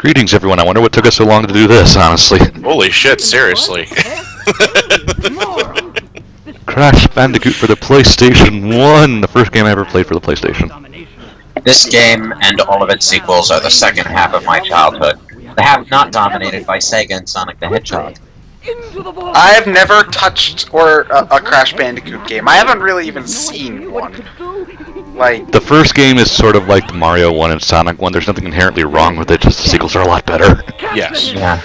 Greetings, everyone. I wonder what took us so long to do this, honestly. Holy shit, seriously. Crash Bandicoot for the PlayStation 1, the first game I ever played for the PlayStation. This game and all of its sequels are the second half of my childhood. The half not dominated by Sega and Sonic the Hedgehog. I have never touched a Crash Bandicoot game. I haven't really even seen one. Like, The first game is sort of like the Mario 1 and Sonic 1. There's nothing inherently wrong with it, just the sequels are a lot better. Yes. Yeah.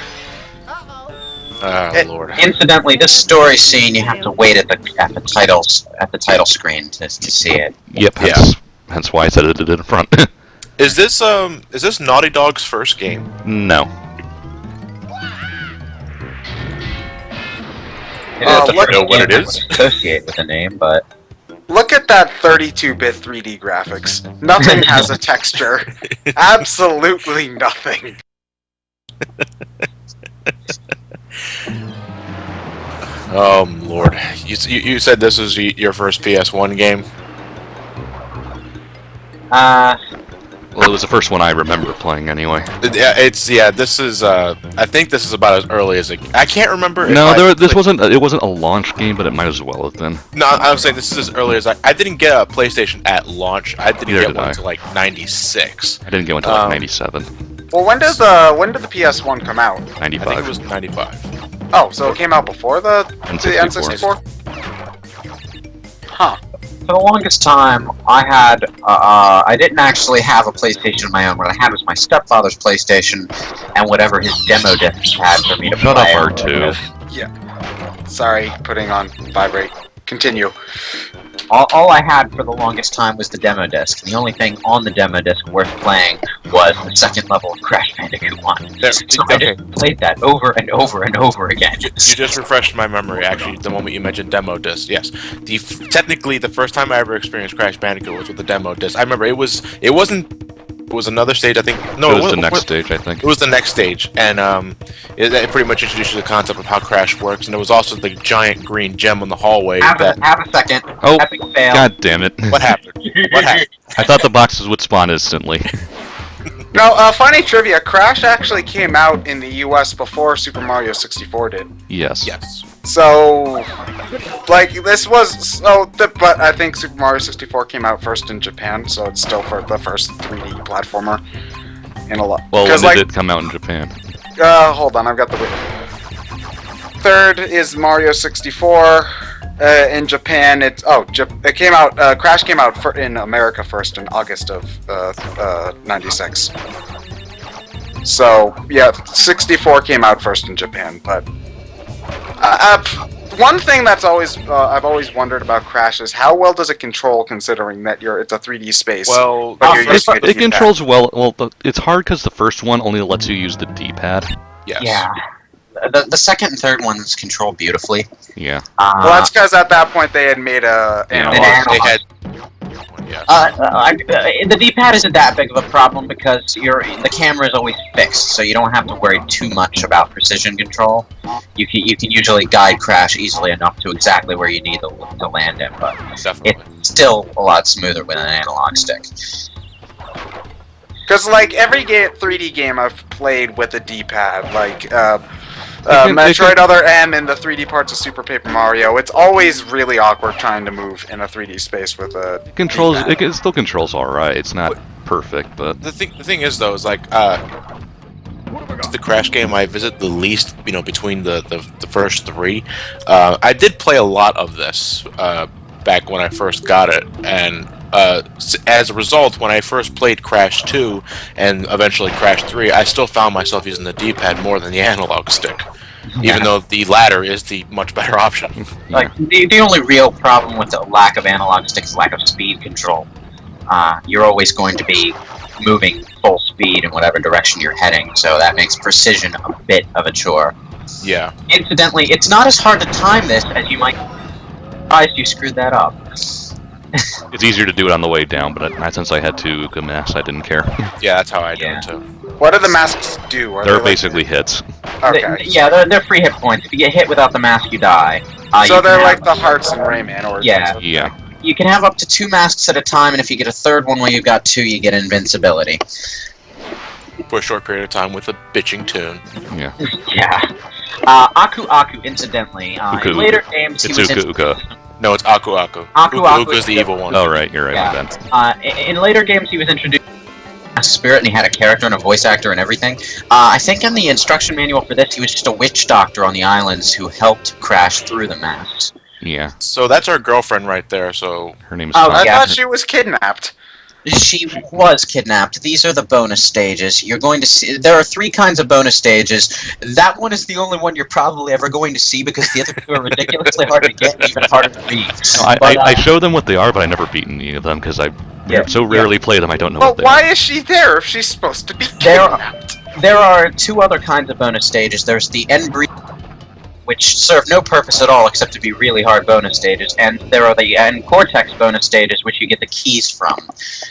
Oh, Lord. Incidentally, this story scene you have to wait at the title screen to see it. Yep, hence why I said it in front. Is this Naughty Dog's first game? No. It's look- know what it is? Associate with the name, but look at that 32-bit 3D graphics. Nothing has a texture. Absolutely nothing. Oh, Lord. You said this was your first PS1 game? Well, it was the first one I remember playing anyway. Yeah, this is, I think this is about as early as I can't remember. No, this wasn't. It wasn't a launch game, but it might as well have been. No, I was saying this is as early as I didn't get a PlayStation at launch. I didn't Neither get did one I. until like 96. I didn't get one until like 97, Well, when did the PS1 come out? 95. I think it was 95. Oh, so it came out before the N64. N64? Huh. for the longest time, I didn't actually have a PlayStation of my own. What I had was my stepfather's PlayStation and whatever his demo discs had for me to Shut play. up, R2. Yeah. Sorry, putting on vibrate. Continue. All I had for the longest time was the demo disc. The only thing on the demo disc worth playing was the second level of Crash Bandicoot 1. There- So okay. I just played that over and over and over again. You just refreshed my memory, actually, the moment you mentioned demo disc. Yes, technically the first time I ever experienced Crash Bandicoot was with the demo disc. I remember it was another stage, I think. No, It was the next stage, I think. It was the next stage, and it pretty much introduced you to the concept of how Crash works, and there was also the giant green gem in the hallway. Have a second. Oh, Epic fail. God damn it. What happened? What happened? I thought the boxes would spawn instantly. No, funny trivia, Crash actually came out in the US before Super Mario 64 did. Yes. Yes. So, like, but I think Super Mario 64 came out first in Japan, so it's still for the first 3D platformer in a lot. Well, when like, did it come out in Japan? hold on, I've got the third is Mario 64. In Japan, it came out. Crash came out in America first in August of '96. So yeah, 64 came out first in Japan. But one thing that's I've always wondered about Crash is how well does it control, considering that it's a 3D space. Well, but you're using a It D-pad. controls well. Well, it's hard because the first one only lets you use the D-pad. yes. Yeah. The second and third ones control beautifully. Yeah. Well, that's because at that point they had made a Analog. They had. Yes. The D-pad isn't that big of a problem because the camera is always fixed, so you don't have to worry too much about precision control. You can usually guide Crash easily enough to exactly where you need to land it, but Definitely. it's still a lot smoother with an analog stick. Because like every 3D game I've played with a D-pad, like can- Metroid Other M and the 3D parts of Super Paper Mario, it's always really awkward trying to move in a 3D space with a Controls. D-pad. It still controls all right. It's not perfect, but The thing is though is like it's the Crash game I visit the least, between the first three. I did play a lot of this back when I first got it, and as a result, when I first played Crash 2 and eventually Crash 3, I still found myself using the D-pad more than the analog stick, even though the latter is the much better option. Like the only real problem with the lack of analog stick is lack of speed control. You're always going to be moving full speed in whatever direction you're heading, so that makes precision a bit of a chore. Yeah. Incidentally, it's not as hard to time this as you might. You screwed that up. it's easier to do it on the way down. But since I had to mess, I didn't care. Yeah, that's how I do Yeah. it too. What do the masks do? Are They're they basically hits. okay. They're free hit points. If you get hit without the mask, you die. So you they're can like have- the hearts in Rayman, or Yeah. Yeah. You can have up to 2 masks at a time, and if you get a third one where you've got 2, you get invincibility. for a short period of time with a bitching tune. Yeah. Yeah. Aku Aku, incidentally, Uka in later Uka. games he It's was Uka introduced. Uka. No, it's Aku Aku. Aku Uka Aku Uka's is the evil one. Oh, right, you're right, Yeah. my bad. In later games, he was introduced as a spirit, and he had a character and a voice actor and everything. I think in the instruction manual for this, he was just a witch doctor on the islands who helped Crash through the masks. Yeah. So that's our girlfriend right there, so... Her name's Oh, I yeah. thought she was kidnapped. She was kidnapped. These are the bonus stages. You're going to see. There are 3 kinds of bonus stages. That one is the only one you're probably ever going to see because the other 2 are ridiculously hard to get and even harder to beat. No, I show them what they are, but I never beaten any of them because I so rarely play them. I don't know But what they why are. is she there if she's supposed to be There- kidnapped? There are 2 other kinds of bonus stages. There's the end breed, which serve no purpose at all except to be really hard bonus stages, and there are the end cortex bonus stages, which you get the keys from.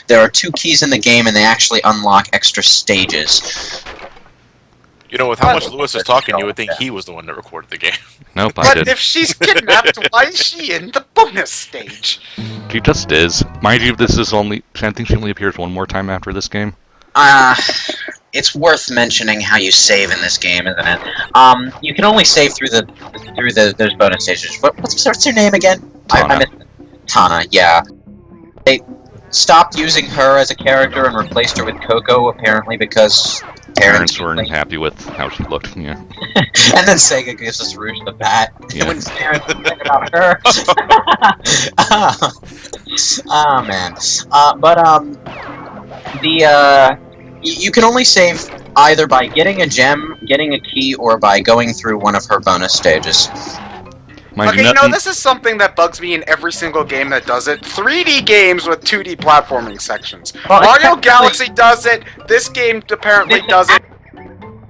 There are 2 keys in the game, and they actually unlock extra stages. You know, with how much Lewis is talking, you would think he was the one that recorded the game. Nope, I But did. if she's kidnapped, why is she in the bonus stage? She just is. Mind you, this is only. I think she only appears one more time after this game. It's worth mentioning how you save in this game, isn't it? You can only save through those bonus stages. What's her name again? Tana. I missed it. Tana, yeah. They stopped using her as a character and replaced her with Coco, apparently because Parents weren't happy with how she looked. Yeah. And then Sega gives us Rouge the Bat. Yeah. When parents think about her. Oh man. You can only save either by getting a gem, getting a key, or by going through one of her bonus stages. Mind Okay, you, you know, nothing- this is something that bugs me in every single game that does it. 3D games with 2D platforming sections. Well, Mario technically- Galaxy does it. This game apparently does it.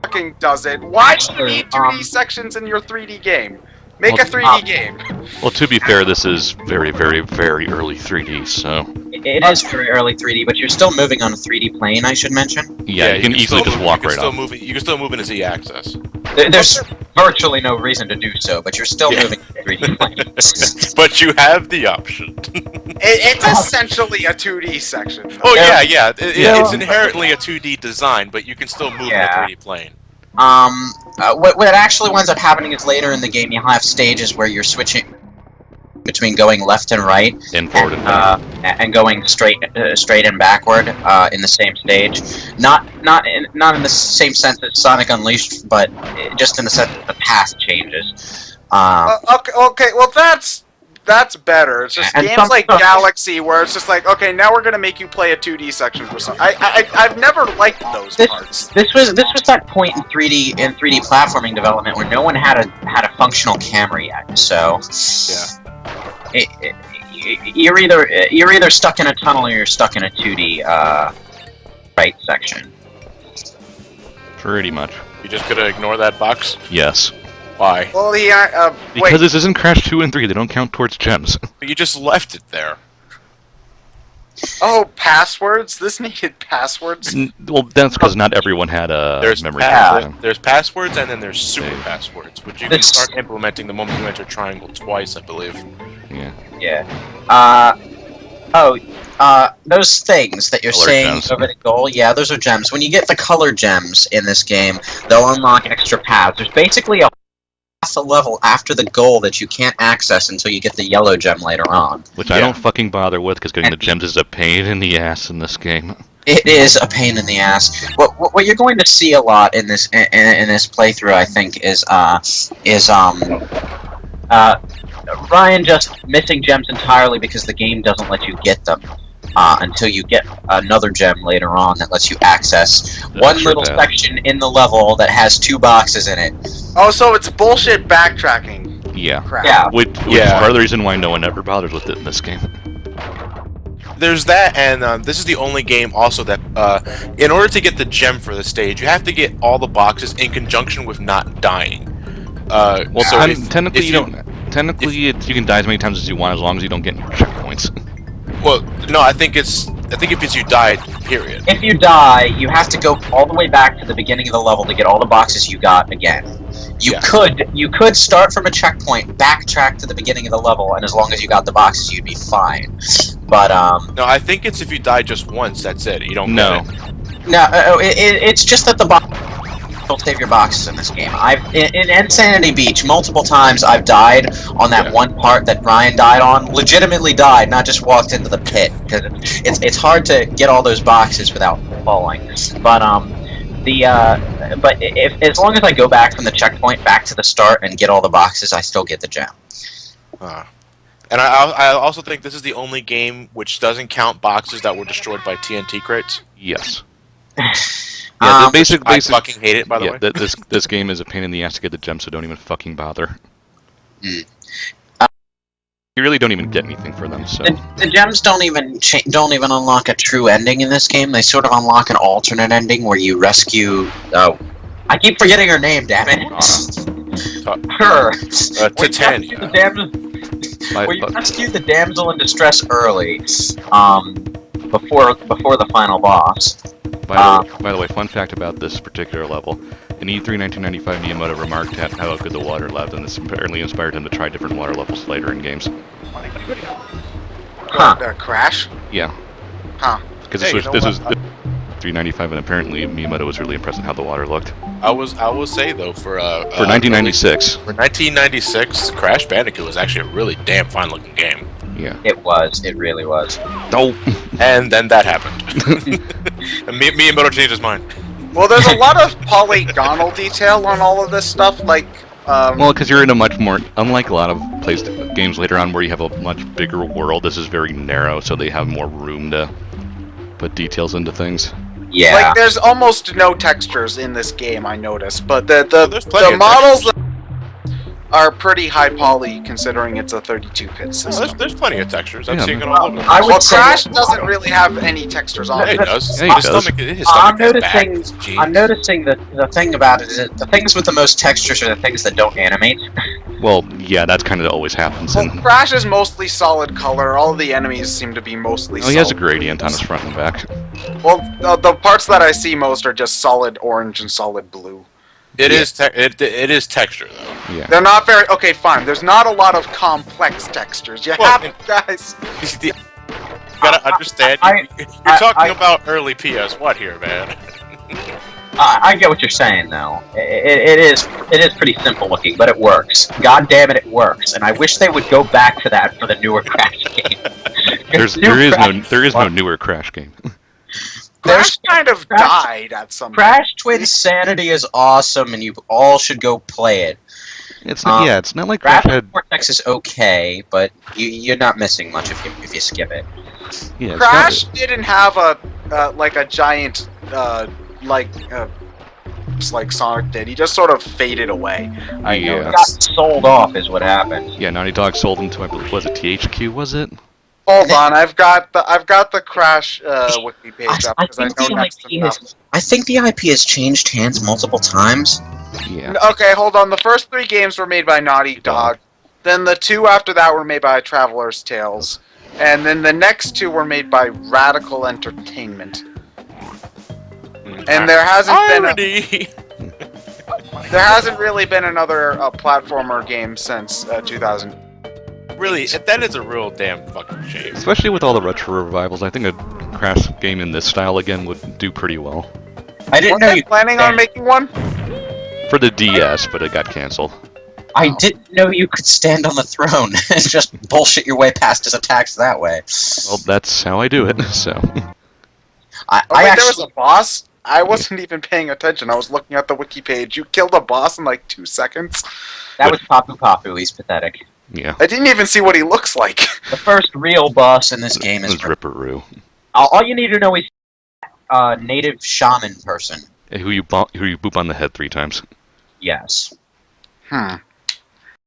Fucking does it. Why do you need 2D sections in your 3D game? Make a Well, 3D game. Well, to be fair, this is very, very, very early 3D, so It is very early 3D, but you're still moving on a 3D plane, I should mention. yeah, you can easily just walk right still up. move, you can still move in a Z-axis. There's virtually no reason to do so, but you're still Yeah. moving in a 3D plane. But you have the option. It's essentially a 2D section. Oh Yeah. yeah. Yeah. It's inherently a 2D design, but you can still move Yeah. in a 3D plane. What actually winds up happening is later in the game you'll have stages where you're switching between going left and right, And forward and back. and going straight and backward in the same stage. Not in the same sense as Sonic Unleashed, but just in the sense that the path changes. Okay, well that's better. It's just And games some- like Galaxy where it's just like, okay, now we're gonna make you play a 2D section for some. I've never liked those parts. This was that point in 3D platforming development where no one had a functional camera yet. So you're either stuck in a tunnel or you're stuck in a 2D right section. Pretty much. You just gonna ignore that box? Yes. Why? Well, wait. Because this isn't Crash 2 and 3, they don't count towards gems. You just left it there. Oh, passwords? This needed passwords? Well, that's because not everyone had a There's memory card. there's passwords and then there's super Save. passwords, which you can This- start implementing the moment you enter triangle twice, I believe. Yeah. Yeah. Those things that you're Color saying gems. over the goal, yeah, those are gems. When you get the color gems in this game, they'll unlock extra paths. There's basically a level after the goal that you can't access until you get the yellow gem later on. Which I don't fucking bother with, because getting the gems is a pain in the ass in this game. It is a pain in the ass. What you're going to see a lot in this this playthrough, I think, is Ryan just missing gems entirely because the game doesn't let you get them until you get another gem later on that lets you access one That's little bad. section in the level that has 2 boxes in it. Oh, so it's bullshit backtracking. Yeah. Crap. Yeah. Which is Yeah. part of the reason why no one ever bothers with it in this game. There's that, and this is the only game also that, in order to get the gem for the stage, you have to get all the boxes in conjunction with not dying. Well, so if- technically if you don't. Technically, you can die as many times as you want, as long as you don't get any checkpoints. Well, no, I think if it's you died, period. If you die, you have to go all the way back to the beginning of the level to get all the boxes you got again. You Yeah. could start from a checkpoint, backtrack to the beginning of the level, and as long as you got the boxes, you'd be fine. But No, I think it's if you die just once, that's it. You don't No. get it. No, it's just that the box will save your boxes in this game. In Insanity Beach, multiple times I've died on that one part that Ryan died on. Legitimately died, not just walked into the pit. Because it's hard to get all those boxes without falling. But if as long as I go back from the checkpoint back to the start and get all the boxes, I still get the gem. And I also think this is the only game which doesn't count boxes that were destroyed by TNT crates. Yes. Yeah, the basic. I fucking hate it, by the way. This game is a pain in the ass to get the gems, so don't even fucking bother. You really don't even get anything for them. So the gems don't even unlock a true ending in this game. They sort of unlock an alternate ending where you rescue. Oh, I keep forgetting her name. Damn it. Her. Titania. We rescued the damsel in distress early, before the final boss. By the way, fun fact about this particular level. In E3 1995, Miyamoto remarked at how good the water level, and this apparently inspired him to try different water levels later in games. Crash? Yeah. Huh. Because this was 395, and apparently Miyamoto was really impressed with how the water looked. I will say though for 1996. For 1996, Crash Bandicoot was actually a really damn fine looking game. Yeah. It was. It really was. Oh. And then that happened. And Miyamoto changed his mind. Well, there's a lot of polygonal detail on all of this stuff, like. Well, because you're in a much more, unlike a lot of games later on where you have a much bigger world. This is very narrow, so they have more room to put details into things. Yeah. Like, there's almost no textures in this game, I noticed, but the models are pretty high poly considering it's a 32-bit system. There's plenty of textures. I'm Yeah. seeing it all over. Well, Crash doesn't really have any textures on Yeah, it. he does. Yeah, he His does. stomach I'm has noticing. bags, jeans. I'm noticing that the thing about it is that the things with the most textures are the things that don't animate. Well, yeah, that's kind of always happens. Well, Crash is mostly solid color. All of the enemies seem to be mostly solid. He has a gradient on his front and back. Well, the parts that I see most are just solid orange and solid blue. It is texture though. Yeah. They're not very... Okay, fine. There's not a lot of complex textures. You guys... You gotta understand. You're talking about early PS1 here, man. I get what you're saying, though. It is pretty simple looking, but it works. God damn it, it works. And I wish they would go back to that for the newer Crash game. There is no newer Crash game. Crash kind of died at some point. Crash Twin Sanity is awesome, and you all should go play it. It's not. It's not like Crash Rapid had. Vortex is okay, but you're not missing much if you skip it. Yeah, it's Crash didn't have a giant like Sonic did. He just sort of faded away. I know. Yeah. Got sold off is what happened. Yeah, Naughty Dog sold them to, I believe, was it THQ? Was it? Hold on, I've got the Crash wiki page up because I know next to nothing. I think the IP has changed hands multiple times. Yeah. Okay, hold on. The first 3 games were made by Naughty Dog. Then the 2 after that were made by Traveler's Tales. And then the next 2 were made by Radical Entertainment. And there hasn't really been another platformer game since 2000. Really, that is a real damn fucking shame. Especially with all the retro revivals, I think a Crash game in this style again would do pretty well. I didn't know you planning on making one? For the DS, but it got canceled. I didn't know you could stand on the throne and just bullshit your way past his attacks that way. Well, that's how I do it, so... There was a boss? I wasn't even paying attention. I was looking at the wiki page. You killed a boss in like 2 seconds? That was Papu Papu. He's pathetic. Yeah. I didn't even see what he looks like. The first real boss in this game is Ripperoo. All you need to know is native shaman person. Who you boop on the head 3 times. Yes. Hmm.